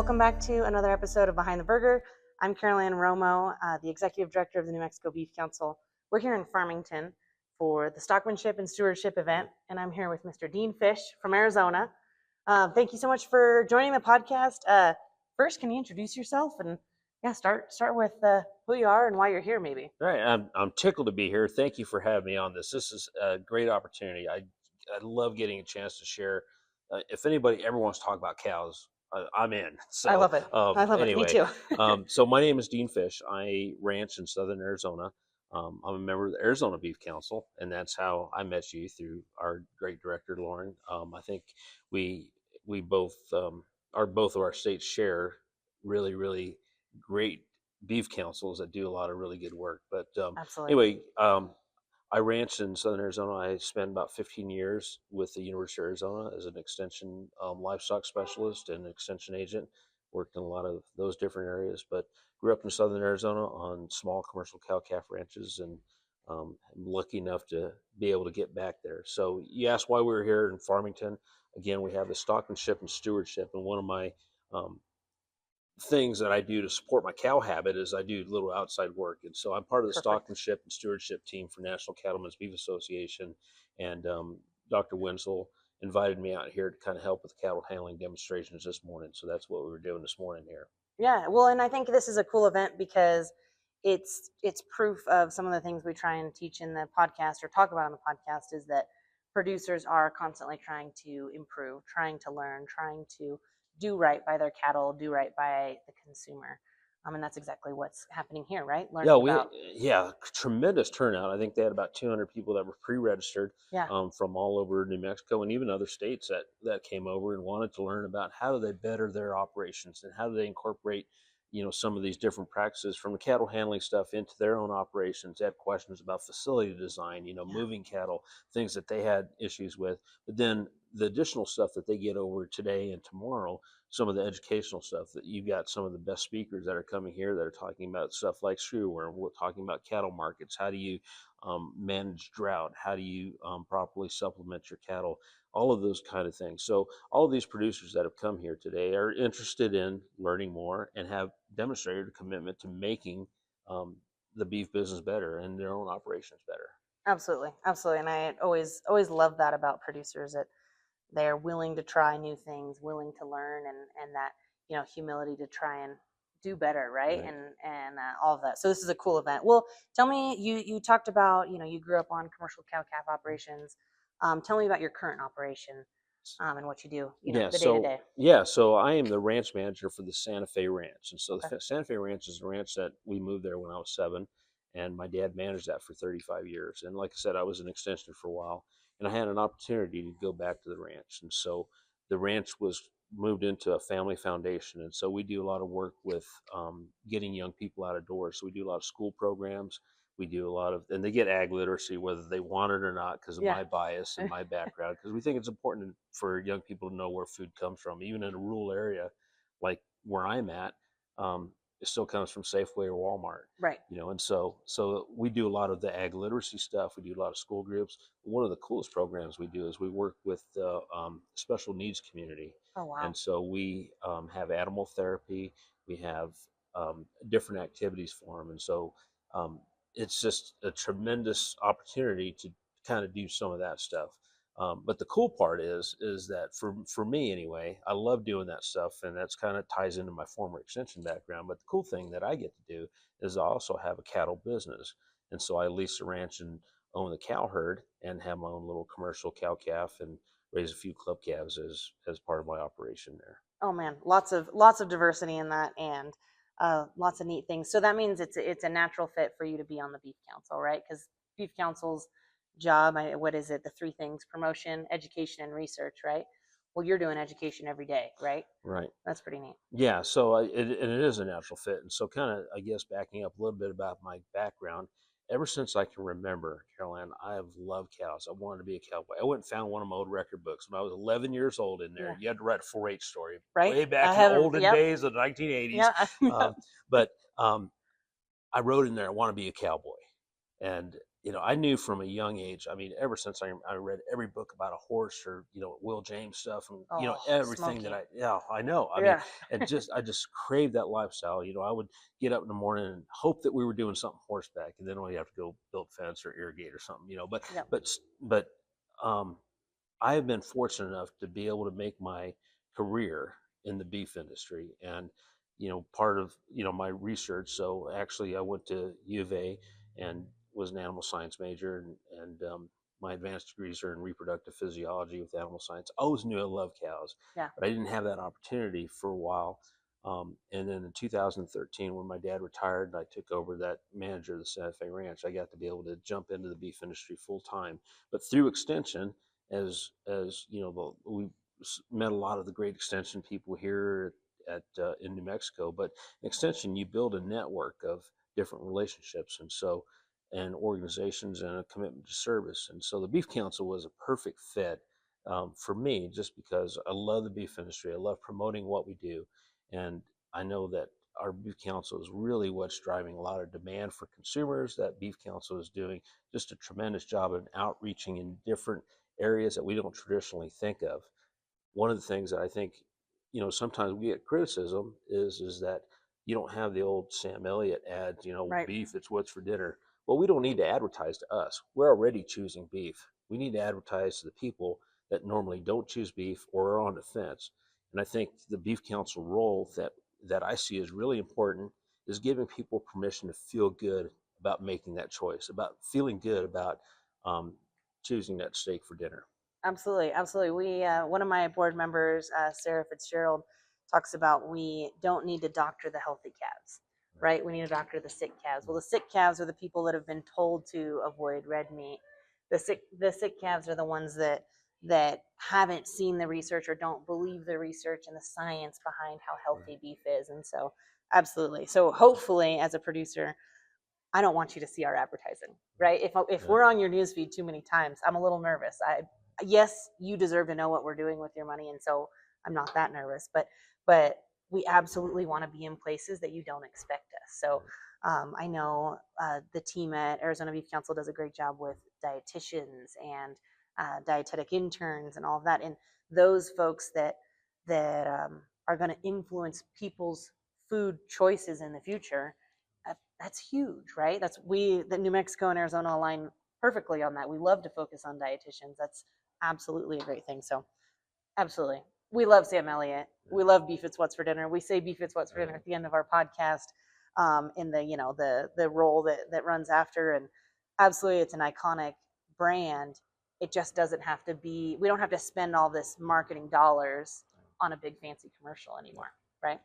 welcome back to another episode of Behind the Burger. I'm Caroline Romo, the Executive Director of the New Mexico Beef Council. We're here in Farmington for the Stockmanship and Stewardship event, and I'm here with Mr. Dean Fish from Arizona. Thank you so much for joining the podcast. First, can you introduce yourself and start with who you are and why you're here, maybe? All right, I'm tickled to be here. Thank you for having me on this. This is a great opportunity. I love getting a chance to share. If anybody ever wants to talk about cows, I'm in. So I love it. I love it. Me too. So my name is Dean Fish. I ranch in southern Arizona. I'm a member of the Arizona Beef Council, and that's how I met you, through our great director, Lauren. I think we both both of our states share really great beef councils that do a lot of really good work. But Absolutely. anyway, I ranch in southern Arizona. I spent about 15 years with the University of Arizona as an extension livestock specialist and extension agent. Worked in a lot of those different areas, but grew up in southern Arizona on small commercial cow-calf ranches, and I'm lucky enough to be able to get back there. So you asked why we were here in Farmington. Again, we have the Stockmanship and Stewardship, and one of my things that I do to support my cow habit is I do little outside work. And so I'm part of the Stockmanship and Stewardship team for National Cattlemen's Beef Association. And Dr. Wenzel invited me out here to kind of help with cattle handling demonstrations this morning. So that's what we were doing this morning here. Yeah, well, and I think this is a cool event because it's proof of some of the things we try and teach in the podcast or talk about on the podcast, is that producers are constantly trying to improve, trying to learn, trying to do right by their cattle, do right by the consumer. And that's exactly what's happening here, right? Tremendous turnout. I think they had about 200 people that were pre-registered from all over New Mexico and even other states that came over and wanted to learn about how do they better their operations and how do they incorporate, some of these different practices from the cattle handling stuff into their own operations. They had questions about facility design, moving cattle, things that they had issues with. But then the additional stuff that they get over today and tomorrow, some of the educational stuff that you've got some of the best speakers that are coming here that are talking about stuff like screwworm. We're talking about cattle markets. How do you manage drought? How do you properly supplement your cattle? All of those kind of things. So all of these producers that have come here today are interested in learning more and have demonstrated a commitment to making the beef business better and their own operations better. Absolutely. And I always love that about producers, that they're willing to try new things, willing to learn, and that humility to try and do better, right? And all of that. So this is a cool event. Well, tell me, you talked about you grew up on commercial cow-calf operations. Tell me about your current operation and what you do, the day-to-day. So I am the ranch manager for the Santa Fe Ranch. And so the Santa Fe Ranch is a ranch that we moved there when I was 7, and my dad managed that for 35 years. And like I said, I was an extension for a while, and I had an opportunity to go back to the ranch. And so the ranch was moved into a family foundation. And so we do a lot of work with getting young people out of doors. So we do a lot of school programs. We do a lot of, and they get ag literacy whether they want it or not because of my bias and my background, because we think it's important for young people to know where food comes from. Even in a rural area like where I'm at, it still comes from Safeway or Walmart. Right. And so we do a lot of the ag literacy stuff. We do a lot of school groups. One of the coolest programs we do is we work with the special needs community. Oh, wow. And so we have animal therapy. We have different activities for them. And so it's just a tremendous opportunity to kind of do some of that stuff. But the cool part is that for me anyway, I love doing that stuff, and that's kind of ties into my former extension background. But the cool thing that I get to do is I also have a cattle business, and so I lease a ranch and own the cow herd and have my own little commercial cow calf and raise a few club calves as part of my operation there. Oh man, lots of diversity in that, and lots of neat things. So that means it's a natural fit for you to be on the Beef Council, right? Because Beef Council's job, what is it? The 3 things: promotion, education, and research, right? Well, you're doing education every day, right? Right. That's pretty neat. Yeah. So it is a natural fit. And so kind of, I guess, backing up a little bit about my background, ever since I can remember, Caroline, I have loved cows. I wanted to be a cowboy. I went and found one of my old record books when I was 11 years old in there. Yeah. You had to write a 4-H story, right? Way back in the olden days of the 1980s. Yeah. But I wrote in there, I want to be a cowboy. And I knew from a young age. I mean, ever since I read every book about a horse, or Will James stuff, and Oh, everything that Smokey. I know. I mean, Yeah. and I just craved that lifestyle. I would get up in the morning and hope that we were doing something horseback, and then we'd have to go build fence or irrigate or something. Yeah. But um, I have been fortunate enough to be able to make my career in the beef industry, and part of my research. So actually, I went to U of A and was an animal science major, and my advanced degrees are in reproductive physiology with animal science. I always knew I loved cows, Yeah. but I didn't have that opportunity for a while. And then in 2013, when my dad retired and I took over that manager of the Santa Fe Ranch, I got to be able to jump into the beef industry full time. But through extension, as we met a lot of the great extension people here at in New Mexico. But extension, you build a network of different relationships, and organizations, and a commitment to service. And so the Beef Council was a perfect fit for me, just because I love the beef industry. I love promoting what we do, and I know that our Beef Council is really what's driving a lot of demand for consumers. That Beef Council is doing just a tremendous job in outreaching in different areas that we don't traditionally think of. One of the things that I think, sometimes we get criticism is that you don't have the old Sam Elliott ad, Right. beef, it's what's for dinner. Well, we don't need to advertise to us. We're already choosing beef. We need to advertise to the people that normally don't choose beef or are on the fence. And I think the Beef Council role that I see is really important is giving people permission to feel good about making that choice, about feeling good about um, choosing that steak for dinner. Absolutely, absolutely. We one of my board members, Sarah Fitzgerald, talks about we don't need to doctor the healthy calves, right? We need to doctor the sick calves. Well, the sick calves are the people that have been told to avoid red meat. The sick calves are the ones that haven't seen the research or don't believe the research and the science behind how healthy beef is. And so, absolutely. So, hopefully, as a producer, I don't want you to see our advertising, right? If Yeah. we're on your newsfeed too many times, I'm a little nervous. Yes, you deserve to know what we're doing with your money, and so I'm not that nervous. But we absolutely want to be in places that you don't expect us. So I know the team at Arizona Beef Council does a great job with dietitians and dietetic interns and all of that, and those folks that are going to influence people's food choices in the future. That's huge, right? The New Mexico and Arizona align perfectly on that. We love to focus on dietitians. That's absolutely a great thing. So, absolutely, we love Sam Elliott. We love Beef It's What's for Dinner. We say Beef It's What's for Dinner at the end of our podcast, in the role that runs after, and absolutely, it's an iconic brand. It just doesn't have to be. We don't have to spend all this marketing dollars on a big fancy commercial anymore, right?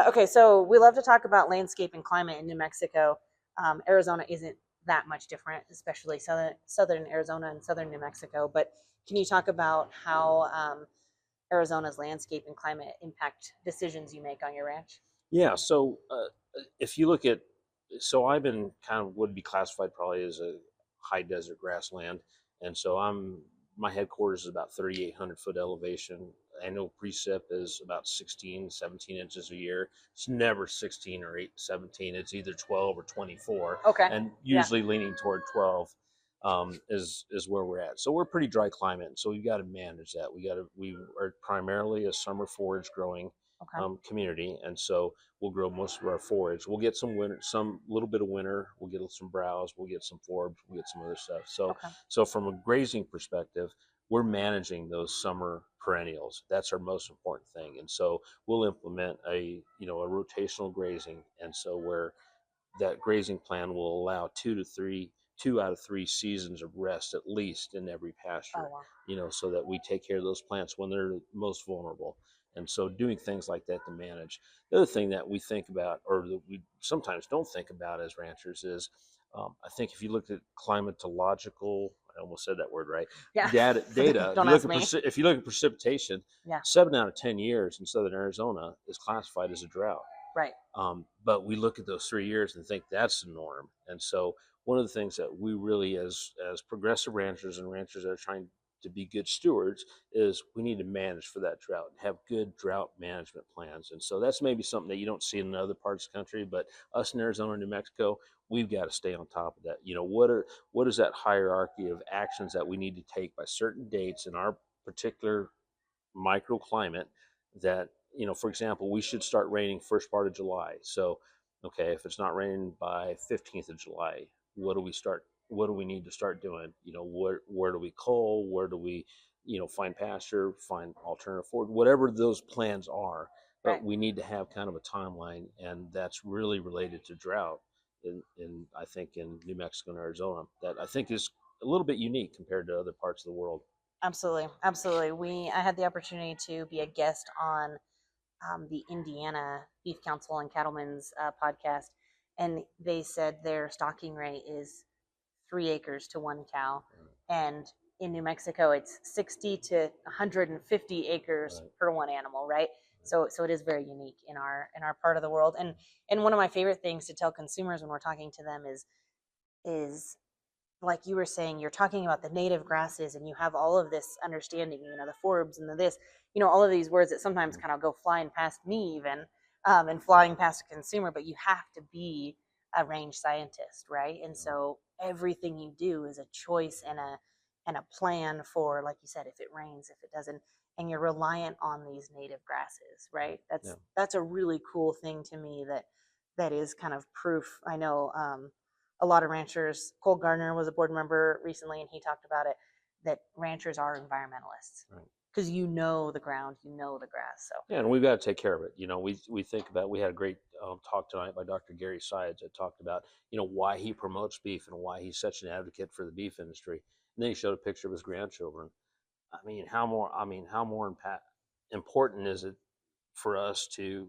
Okay, so we love to talk about landscape and climate in New Mexico. Arizona isn't that much different, especially southern Arizona and southern New Mexico. But can you talk about how Arizona's landscape and climate impact decisions you make on your ranch? Yeah. So if you look at, so I've been kind of would be classified probably as a high desert grassland, and so my headquarters is about 3,800 foot elevation. Annual precip is about 16, 17 inches a year. It's never 16 or 17. It's either 12 or 24, Okay. and Yeah. usually leaning toward 12. Is where we're at. So we're pretty dry climate. So we've got to manage that. We are primarily a summer forage growing Okay. community, and so we'll grow most of our forage. We'll get some winter, some little bit of winter. We'll get some browse. We'll get some forbs. We'll get some other stuff. So, Okay. so from a grazing perspective, we're managing those summer perennials. That's our most important thing. And so we'll implement a rotational grazing. And so where that grazing plan will allow 2 out of 3 seasons of rest at least in every pasture. Oh wow. So that we take care of those plants when they're most vulnerable. And so doing things like that to manage. The other thing that we think about, or that we sometimes don't think about as ranchers, is I think if you look at climatological, I almost said that word right, Yeah. data. Don't ask me. If you look at precipitation, Yeah. 7 out of 10 years in southern Arizona is classified as a drought. Right. But we look at those 3 years and think that's the norm. And so one of the things that we really, as progressive ranchers and ranchers that are trying to be good stewards is we need to manage for that drought and have good drought management plans. And so that's maybe something that you don't see in other parts of the country, but us in Arizona and New Mexico, we've got to stay on top of that. What is that hierarchy of actions that we need to take by certain dates in our particular microclimate that, for example, we should start raining first part of July. So, okay, if it's not raining by 15th of July, what do we need to start doing? Where do we cull? Where do we, find pasture, find alternative forage, whatever those plans are. But Right. we need to have kind of a timeline, and that's really related to drought. I think in New Mexico and Arizona, that I think is a little bit unique compared to other parts of the world. Absolutely, absolutely. I had the opportunity to be a guest on the Indiana Beef Council and Cattlemen's podcast, and they said their stocking rate is 3 acres to one cow, and in New Mexico it's 60 to 150 acres Right. per one animal, right? So it is very unique in our part of the world, and one of my favorite things to tell consumers when we're talking to them is like you were saying, you're talking about the native grasses and you have all of this understanding, the forbs and the this, all of these words that sometimes kind of go flying past me even, and flying past a consumer, but you have to be a range scientist, right? And so everything you do is a choice and a plan for, like you said, if it rains, if it doesn't, and you're reliant on these native grasses, right? That's a really cool thing to me that is kind of proof. I know a lot of ranchers. Cole Gardner was a board member recently, and he talked about it, that ranchers are environmentalists because the ground, the grass. So yeah, and we've got to take care of it. We think about. We had a great talk tonight by Dr. Gary Sides that talked about why he promotes beef and why he's such an advocate for the beef industry. And then he showed a picture of his grandchildren. How more important is it for us to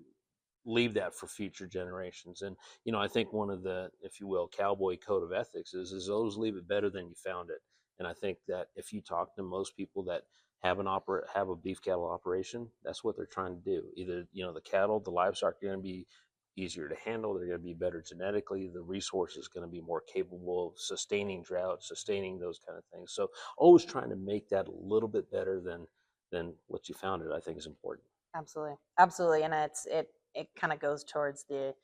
leave that for future generations? And I think one of the, if you will, cowboy code of ethics is always leave it better than you found it. And I think that if you talk to most people that have a beef cattle operation, that's what they're trying to do. Either the cattle, the livestock are going to be easier to handle, they're going to be better genetically, the resource is going to be more capable of sustaining drought, sustaining those kind of things. So always trying to make that a little bit better than what you found it, I think is important. absolutely, absolutely, and it kind of goes towards the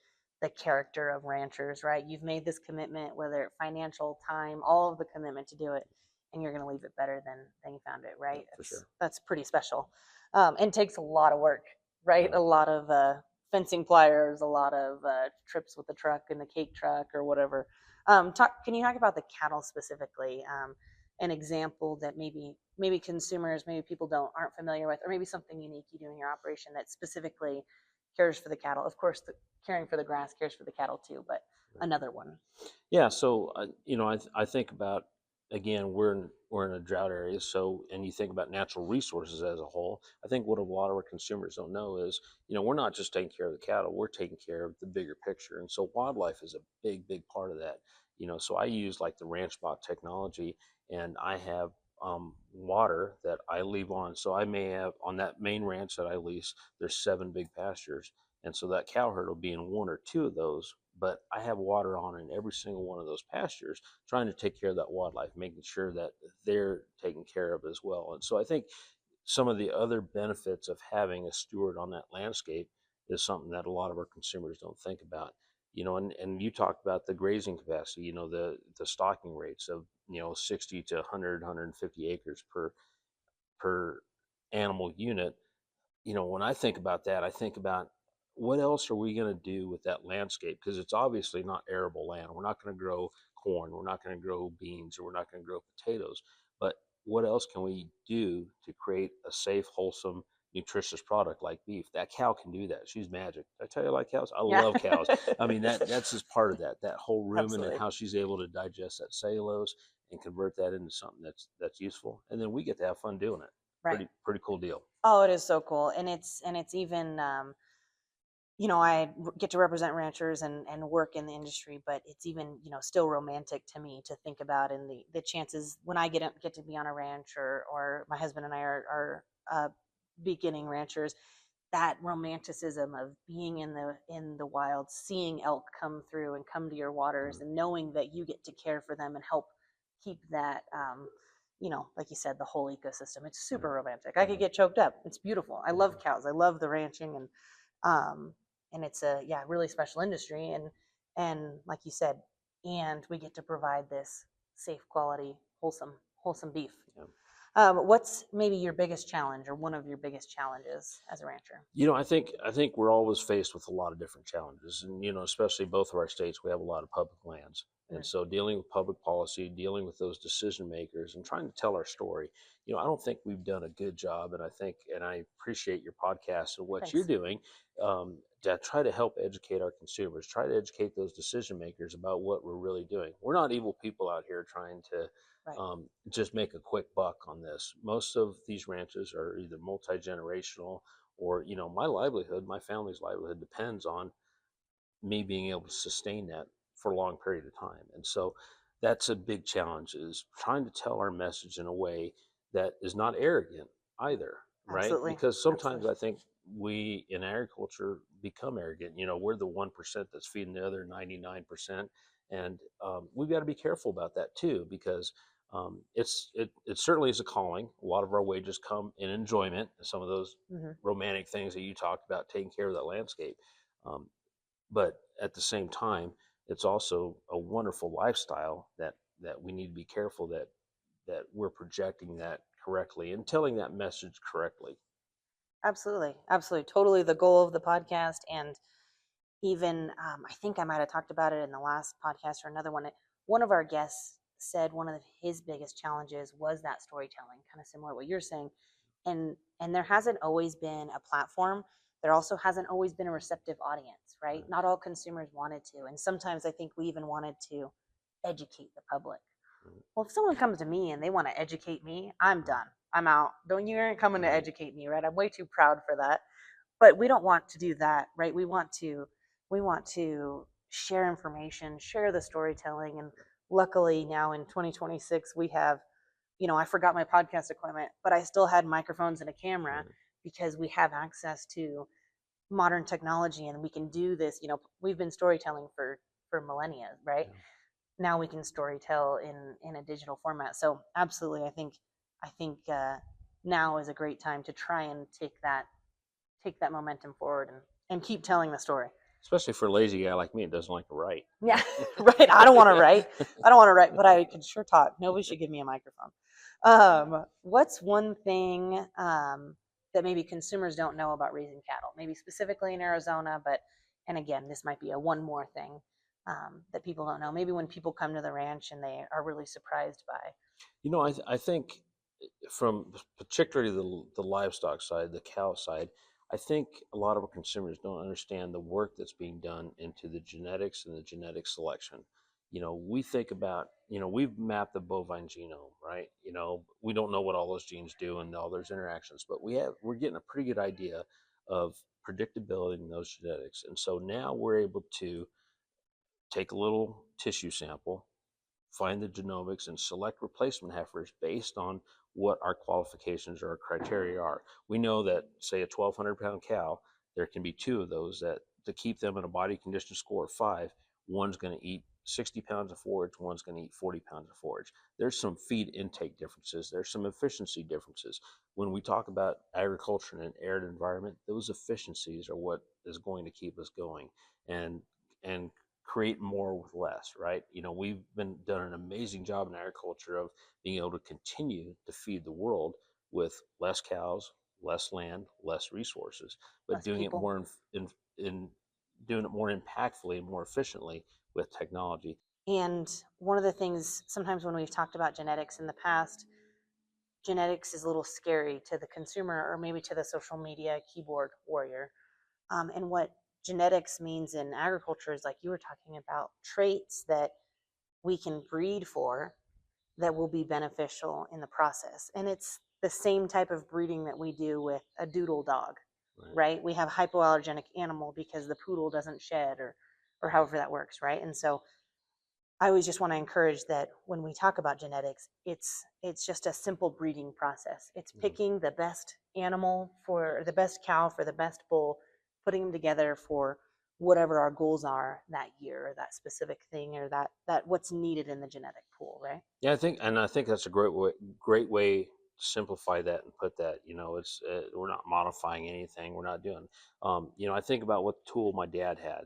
character of ranchers, right? You've made this commitment, whether financial, time, all of the commitment to do it, and you're going to leave it better than you found it, right? For sure. That's pretty special, and takes a lot of work, right? Right. A lot of fencing pliers, a lot of trips with the truck and the cake truck or whatever. Can you talk about the cattle specifically? An example that maybe consumers, maybe people aren't familiar with, or maybe something unique you do in your operation that specifically cares for the cattle. Of course, caring for the grass cares for the cattle too, but another one. Yeah, so I think about, again, we're in a drought area, so, and you think about natural resources as a whole. I think what a lot of our consumers don't know is we're not just taking care of the cattle, we're taking care of the bigger picture, and so wildlife is a big part of that. So I use like the ranch bot technology, and I have water that I leave on. So I may have on that main ranch that I lease, there's 7 big pastures, and so that cow herd will be in 1 or 2 of those, but I have water on in every single one of those pastures, trying to take care of that wildlife, making sure that they're taken care of as well. And so I think some of the other benefits of having a steward on that landscape is something that a lot of our consumers don't think about. And you talked about the grazing capacity, the stocking rates of 60 to 100, 150 acres per animal unit. When I think about that, I think about what else are we going to do with that landscape? Because it's obviously not arable land. We're not going to grow corn. We're not going to grow beans, or we're not going to grow potatoes. But what else can we do to create a safe, wholesome, nutritious product like beef? That cow can do that. She's magic. Did I tell you I like cows? I love cows. I mean, that's just part of that whole rumen, Absolutely. and how she's able to digest that cellulose and convert that into something that's useful. And then we get to have fun doing it. Right. Pretty cool deal. Oh, it is so cool, and it's even I get to represent ranchers and work in the industry, but it's even still romantic to me to think about, and the chances when I get to be on a ranch, or my husband and I are beginning ranchers, that romanticism of being in the wild, seeing elk come through and come to your waters, and knowing that you get to care for them and help keep that like you said, the whole ecosystem. It's super romantic. I could get choked up. It's beautiful. I love cows. I love the ranching, and it's a really special industry. And like you said, and we get to provide this safe, quality, wholesome beef. Yeah. What's maybe your biggest challenge, or one of your biggest challenges as a rancher? I think we're always faced with a lot of different challenges, and especially both of our states, we have a lot of public lands, and so dealing with public policy, dealing with those decision makers, and trying to tell our story. I don't think we've done a good job, and I appreciate your podcast and what you're Thanks. doing to try to help educate our consumers, try to educate those decision makers about what we're really doing. We're not evil people out here trying to Right. just make a quick buck on this. Most of these ranches are either multi-generational, or my family's livelihood depends on me being able to sustain that for a long period of time. And so that's a big challenge, is trying to tell our message in a way that is not arrogant either, right? Absolutely. Because sometimes Absolutely. I think we in agriculture become arrogant. We're the 1% that's feeding the other 99%. And we've got to be careful about that too, because it certainly is a calling. A lot of our wages come in enjoyment, some of those romantic things that you talked about, taking care of that landscape. Um, but at the same time, it's also a wonderful lifestyle that we need to be careful that we're projecting that correctly and telling that message correctly. Absolutely. Absolutely. Totally the goal of the podcast. And even, I think I might have talked about it in the last podcast or another one. One of our guests said one of his biggest challenges was that storytelling, kind of similar to what you're saying. And there hasn't always been a platform. There also hasn't always been a receptive audience, right? Not all consumers wanted to. And sometimes I think we even wanted to educate the public. Well, if someone comes to me and they want to educate me, I'm done. I'm out. Don't You aren't coming to educate me, right? I'm way too proud for that. But we don't want to do that, right? We want to share information, share the storytelling. And luckily now in 2026 we have, I forgot my podcast equipment, but I still had microphones and a camera, because we have access to modern technology, and we can do this. We've been storytelling for millennia, right? Now we can storytell in a digital format. So absolutely, I think now is a great time to try and take that momentum forward, and keep telling the story. Especially for a lazy guy like me, it doesn't like to write. Yeah, right. I don't want to write. But I can sure talk. Nobody should give me a microphone. What's one thing that maybe consumers don't know about raising cattle? Maybe specifically in Arizona, and again, this might be a one more thing that people don't know. Maybe when people come to the ranch and they are really surprised by. I think from particularly the livestock side, the cow side, I think a lot of our consumers don't understand the work that's being done into the genetics and the genetic selection. We think about, we've mapped the bovine genome, right? We don't know what all those genes do and all those interactions, but we're getting a pretty good idea of predictability in those genetics. And so now we're able to take a little tissue sample, find the genomics, and select replacement heifers based on what our qualifications or our criteria are. We know that, say, a 1,200-pound cow, there can be two of those that, to keep them in a body condition score of 5, one's going to eat 60 pounds of forage, one's going to eat 40 pounds of forage. There's some feed intake differences. There's some efficiency differences. When we talk about agriculture in an arid environment, those efficiencies are what is going to keep us going and create more with less, right? We've done an amazing job in agriculture of being able to continue to feed the world with less cows, less land, less resources, but Less doing it people. more in doing it more impactfully and more efficiently with technology. And one of the things, sometimes when we've talked about genetics in the past, genetics is a little scary to the consumer, or maybe to the social media keyboard warrior. And what genetics means in agriculture is, like you were talking about, traits that we can breed for that will be beneficial in the process. And it's the same type of breeding that we do with a doodle dog, right? We have hypoallergenic animal because the poodle doesn't shed, or however that works, right? And so I always just want to encourage that when we talk about genetics, it's just a simple breeding process. It's picking the best animal for the best cow for the best bull, putting them together for whatever our goals are that year, or that specific thing, or that what's needed in the genetic pool, right? Yeah, I think that's a great way to simplify that and put that. It's we're not modifying anything. We're not doing. I think about what tool my dad had.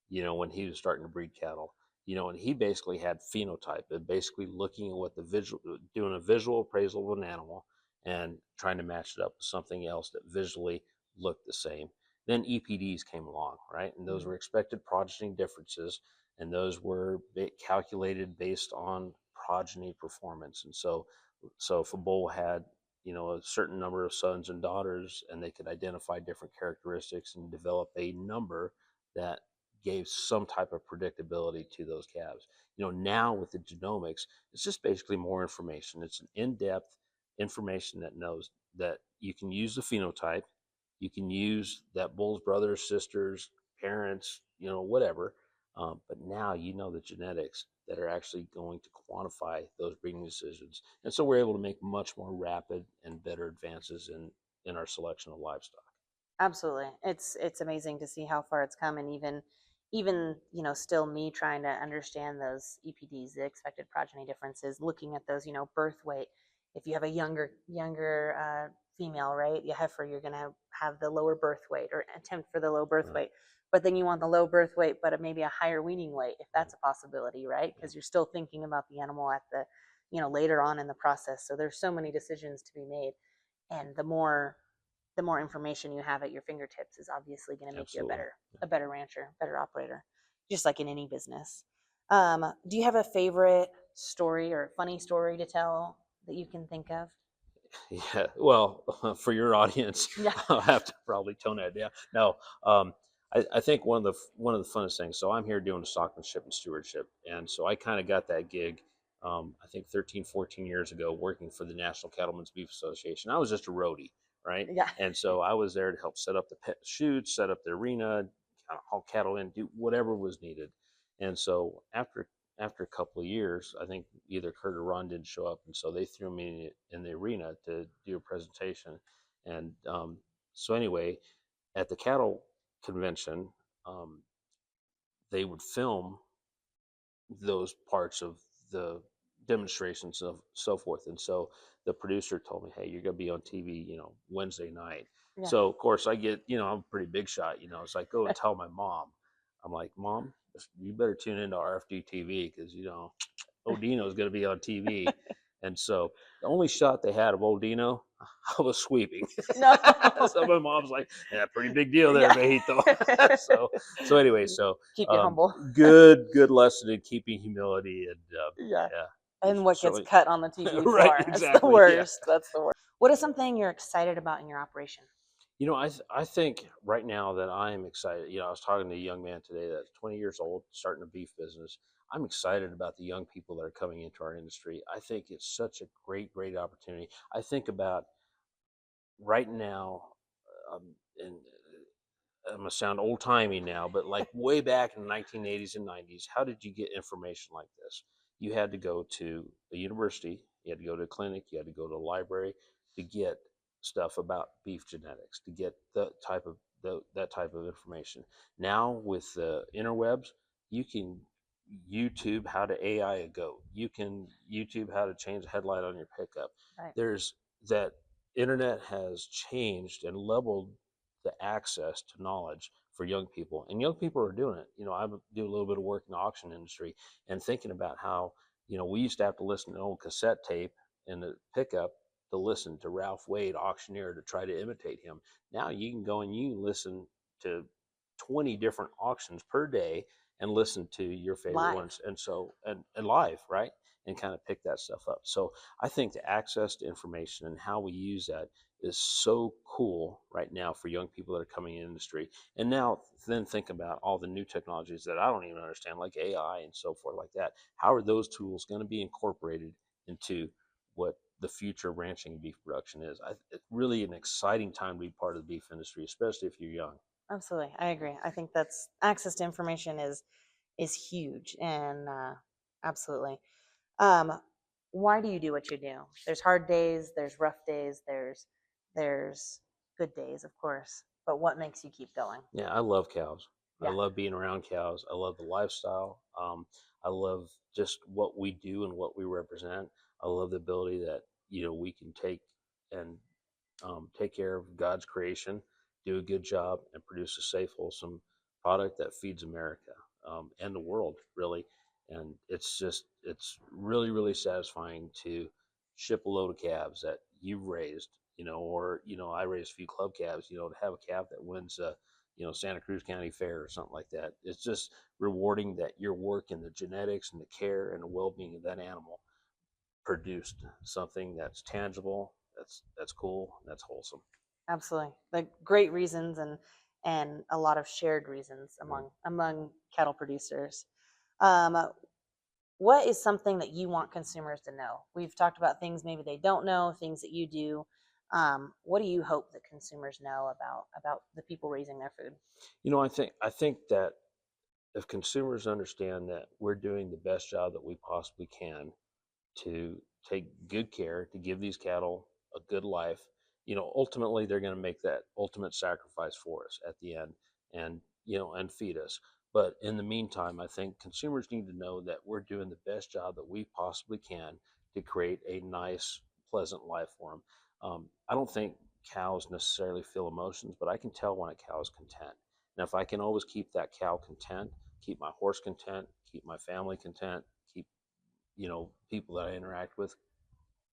When he was starting to breed cattle. And he basically had phenotype, and basically looking at what the visual, doing a visual appraisal of an animal, and trying to match it up with something else that visually looked the same. Then EPDs came along, right, and those were expected progeny differences, and those were calculated based on progeny performance. And so if a bull had a certain number of sons and daughters, and they could identify different characteristics and develop a number that gave some type of predictability to those calves. Now with the genomics, it's just basically more information. It's an in-depth information that knows that you can use the phenotype, you can use that bull's brothers, sisters, parents, whatever. But now the genetics that are actually going to quantify those breeding decisions. And so we're able to make much more rapid and better advances in our selection of livestock. Absolutely. It's amazing to see how far it's come, and even still me trying to understand those EPDs, the expected progeny differences, looking at those, birth weight. If you have a younger female, right, you heifer, you're going to have the lower birth weight, or attempt for the low birth Right. weight. But then you want the low birth weight, but maybe a higher weaning weight, if that's a possibility, right? Because you're still thinking about the animal at the, later on in the process. So there's so many decisions to be made, and the more information you have at your fingertips is obviously going to make you Absolutely. a better rancher, better operator, just like in any business. Do you have a favorite story or funny story to tell that you can think of? Yeah, well, for your audience, Yeah. I'll have to probably tone that down. No, I think one of the funnest things. So I'm here doing stockmanship and stewardship, and so I kind of got that gig. I think 13, 14 years ago, working for the National Cattlemen's Beef Association. I was just a roadie, right? Yeah. And so I was there to help set up the pet chutes, set up the arena, kind of haul cattle in, do whatever was needed. And so after a couple of years, I think either Kurt or Ron didn't show up, and so they threw me in the arena to do a presentation. And so anyway, at the cattle convention, um, they would film those parts of the demonstrations of so forth. And so the producer told me, "Hey, you're going to be on TV, Wednesday night." Yeah. So of course I get, I'm a pretty big shot, so I go and tell my mom. I'm like, "Mom, you better tune into RFD TV because Old Dino's going to be on TV." And so the only shot they had of Old Dino, I was sweeping. No. So my mom's like, "Yeah, pretty big deal there, Yeah. Mejito." so anyway, so Keep you humble. good lesson in keeping humility, and Yeah. yeah, And what gets certainly cut on the TV floor. right, That's the exactly, yeah. worst. That's the worst. What is something you're excited about in your operation? I think right now that I am excited. I was talking to a young man today that's 20 years old, starting a beef business. I'm excited about the young people that are coming into our industry. I think it's such a great opportunity. I think about right now, and I'm gonna sound old timey now, but like way back in the 1980s and 90s, how did you get information like this? You had to go to a university, you had to go to a clinic, you had to go to a library to get stuff about beef genetics, to get that type of information. Now with the interwebs, you can YouTube how to AI a goat. You can YouTube how to change the headlight on your pickup. Right. There's that internet has changed and leveled the access to knowledge for young people, and young people are doing it. I do a little bit of work in the auction industry, and thinking about how we used to have to listen to an old cassette tape in the pickup to listen to Ralph Wade, auctioneer, to try to imitate him. Now you can go and you can listen to 20 different auctions per day and listen to your favorite Live. ones, and live, right, and kind of pick that stuff up. So I think the access to information and how we use that is so cool right now for young people that are coming in the industry. And now then think about all the new technologies that I don't even understand, like AI and so forth like that. How are those tools going to be incorporated into what the future ranching and beef production is? It's really an exciting time to be part of the beef industry, especially if you're young. Absolutely. I agree. I think that's access to information is huge, and absolutely. Um, why do you do what you do? There's hard days, there's rough days, there's good days, of course. But what makes you keep going? Yeah, I love cows. I love being around cows. I love the lifestyle. I love just what we do and what we represent. I love the ability that, we can and take care of God's creation, do a good job, and produce a safe, wholesome product that feeds America, and the world, really. And it's really, really satisfying to ship a load of calves that you've raised, or, I raised a few club calves, to have a calf that wins Santa Cruz County Fair or something like that. It's just rewarding that your work in the genetics and the care and the well-being of that animal produced something that's tangible, that's cool, and that's wholesome. Absolutely. Like great reasons and a lot of shared reasons among cattle producers. Um, what is something that you want consumers to know? We've talked about things maybe they don't know, things that you do. What do you hope that consumers know about the people raising their food? I think that if consumers understand that we're doing the best job that we possibly can to take good care to give these cattle a good life, ultimately they're going to make that ultimate sacrifice for us at the end, and feed us. But in the meantime, I think consumers need to know that we're doing the best job that we possibly can to create a nice, pleasant life for them. I don't think cows necessarily feel emotions, but I can tell when a cow is content. And if I can always keep that cow content, keep my horse content, keep my family content, keep people that I interact with,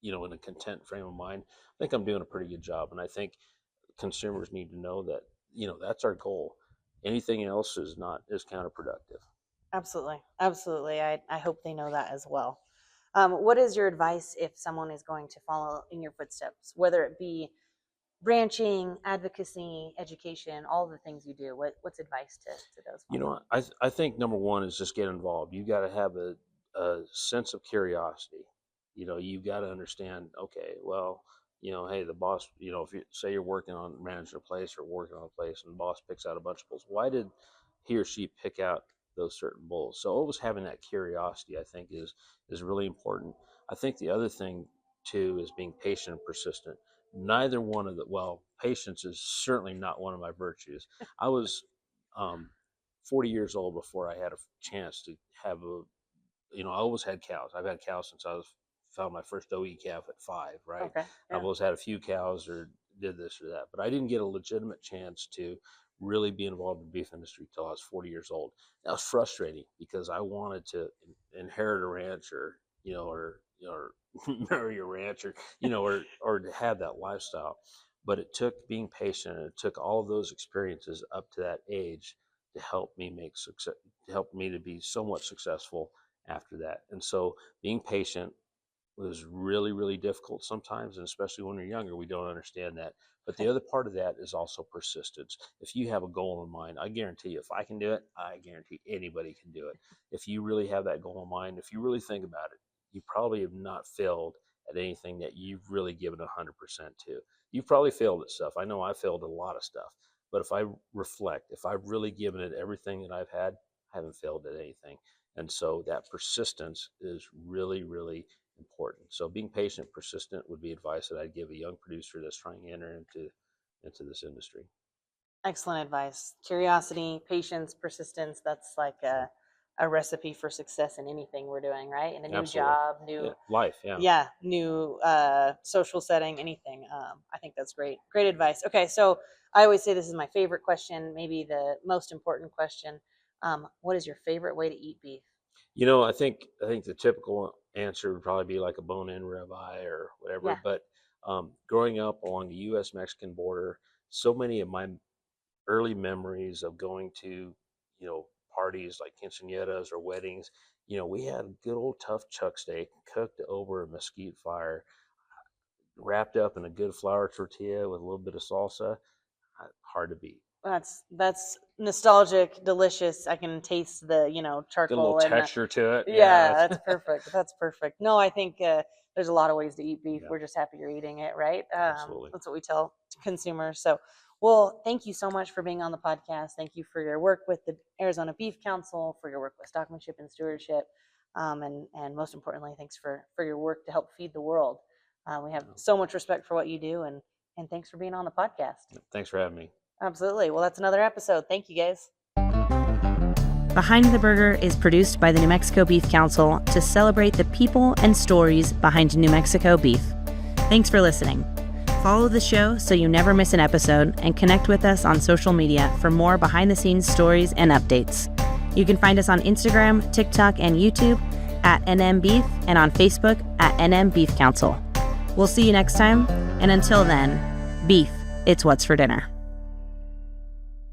in a content frame of mind, I think I'm doing a pretty good job. And I think consumers need to know that, that's our goal. Anything else is counterproductive. Absolutely. Absolutely. I hope they know that as well. What is your advice if someone is going to follow in your footsteps, whether it be branching, advocacy, education, all the things you do? What's advice to those folks? I think number one is just get involved. You got to have a sense of curiosity. You've got to understand, okay, well, hey, the boss, if you say you're working on managing a place or working on a place and the boss picks out a bunch of bulls, why did he or she pick out those certain bulls? So always having that curiosity, I think, is really important. I think the other thing too is being patient and persistent. Neither one of patience is certainly not one of my virtues. I was 40 years old before I had a chance to have I always had cows. I've had cows since found my first OE calf at 5, right? Okay. Yeah. I've always had a few cows or did this or that, but I didn't get a legitimate chance to really be involved in the beef industry till I was 40 years old. That was frustrating because I wanted to inherit a ranch or marry a ranch or to have that lifestyle. But it took being patient and it took all of those experiences up to that age to help me to help me to be somewhat successful after that. And so being patient was really, really difficult sometimes, and especially when you're younger, we don't understand that. But the other part of that is also persistence. If you have a goal in mind, I guarantee you, if I can do it, I guarantee anybody can do it. If you really have that goal in mind, if you really think about it, you probably have not failed at anything that you've really given 100% to. You've probably failed at stuff. I know I failed at a lot of stuff, but if I reflect, if I've really given it everything that I've had, I haven't failed at anything. And so that persistence is really, really important. So being patient, persistent would be advice that I'd give a young producer that's trying to enter into this industry. Excellent advice. Curiosity, patience, persistence. That's like a recipe for success in anything we're doing, right? In a new Absolutely. job, new life, yeah. New social setting, anything. I think that's great. Great advice. Okay, so I always say this is my favorite question, maybe the most important question. What is your favorite way to eat beef? I think the typical answer would probably be like a bone-in ribeye or whatever. Yeah. But growing up along the U.S. Mexican border, so many of my early memories of going to, parties like quinceañeras or weddings, we had a good old tough chuck steak cooked over a mesquite fire, wrapped up in a good flour tortilla with a little bit of salsa. Hard to beat. That's nostalgic, delicious. I can taste the Get a little charcoal and texture to it. yeah, that's perfect. That's perfect. No, I think there's a lot of ways to eat beef. Yeah. We're just happy you're eating it, right? Absolutely. That's what we tell consumers. So, well, thank you so much for being on the podcast. Thank you for your work with the Arizona Beef Council, for your work with Stockmanship and Stewardship, and most importantly, thanks for your work to help feed the world. We have so much respect for what you do, and thanks for being on the podcast. Thanks for having me. Absolutely. Well, that's another episode. Thank you, guys. Behind the Burger is produced by the New Mexico Beef Council to celebrate the people and stories behind New Mexico beef. Thanks for listening. Follow the show so you never miss an episode, and connect with us on social media for more behind-the-scenes stories and updates. You can find us on Instagram, TikTok, and YouTube at NM Beef, and on Facebook at NM Beef Council. We'll see you next time, and until then, beef, it's what's for dinner.